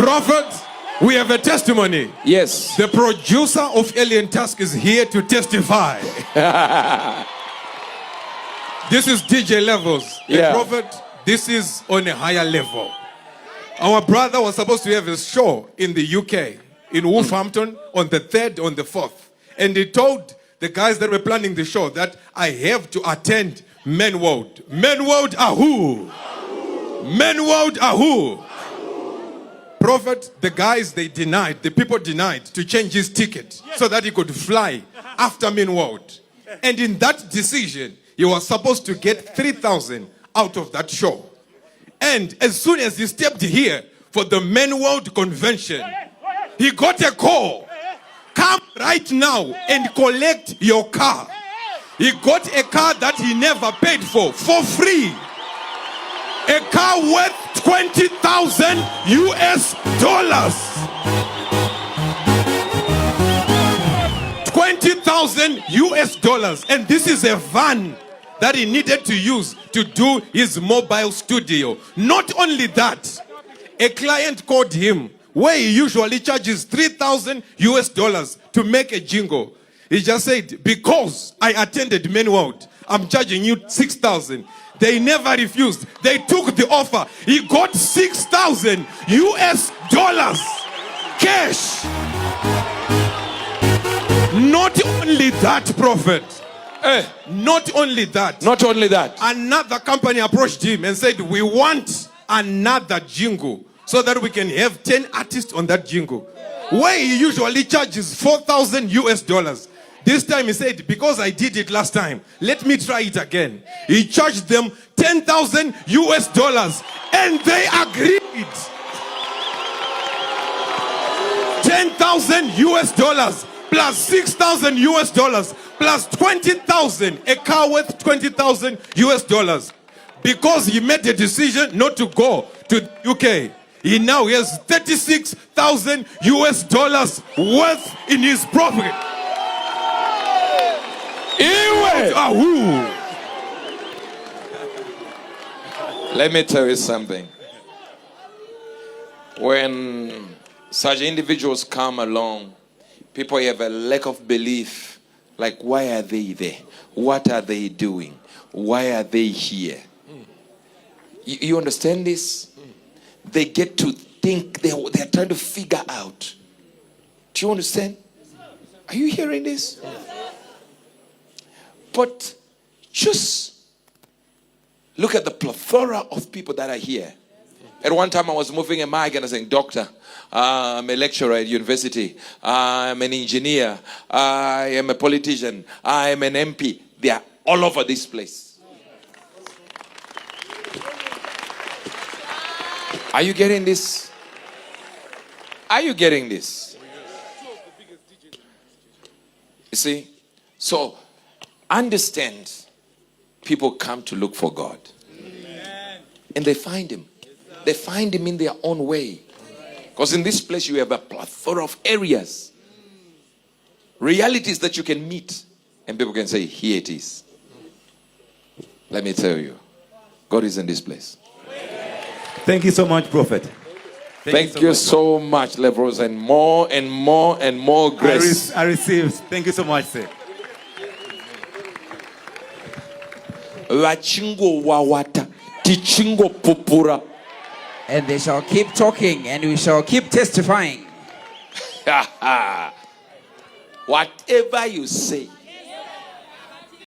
Prophet, we have a testimony. Yes. The producer of Alien Task is here to testify. This is DJ levels. Yeah. Prophet, this is on a higher level. Our brother was supposed to have a show in the UK, in Wolverhampton, on the 3rd, on the 4th. And he told the guys that were planning the show that I have to attend Men World. Men World are who? Men World are who? Prophet, the guys, they denied, the people denied to change his ticket so that he could fly after Men World. And in that decision, he was supposed to get 3,000 out of that show. And as soon as he stepped here for the Men World convention, he got a call. Come right now and collect your car. He got a car that he never paid for free. A car worth 20,000 US dollars. 20,000 US dollars. And this is a van that he needed to use to do his mobile studio. Not only that, a client called him where he usually charges 3,000 US dollars to make a jingle. He just said, because I attended Men World, I'm charging you 6,000. They never refused. They took the offer. He got 6,000 US dollars cash. Not only that, Prophet. Not only that. Not only that. Another company approached him and said, we want another jingle so that we can have 10 artists on that jingle. Where he usually charges 4,000 US dollars. This time he said, because I did it last time, let me try it again. He charged them 10,000 US dollars and they agreed. 10,000 US dollars plus 6,000 US dollars plus 20,000, a car worth 20,000 US dollars. Because he made a decision not to go to the UK. He now has 36,000 US dollars worth in his property. Let me tell you something. When such individuals come along, people have a lack of belief. Like, why are they there? What are they doing? Why are they here? You understand this? They get to think, they're trying to figure out. Do you understand? Are you hearing this? But just look at the plethora of people that are here. At one time I was moving a mic and I was saying, Doctor, I'm a lecturer at university. I'm an engineer. I am a politician. I am an MP. They are all over this place. Are you getting this? Are you getting this? You see? So, understand, people come to look for God. Amen. And they find him. They find him in their own way. Because in this place you have a plethora of areas. Realities that you can meet. And people can say, here it is. Let me tell you, God is in this place. Thank you so much, Prophet. Thank you so much, Levros, and more and more and more grace. I received. Thank you so much, sir. And they shall keep talking and we shall keep testifying. Whatever you say,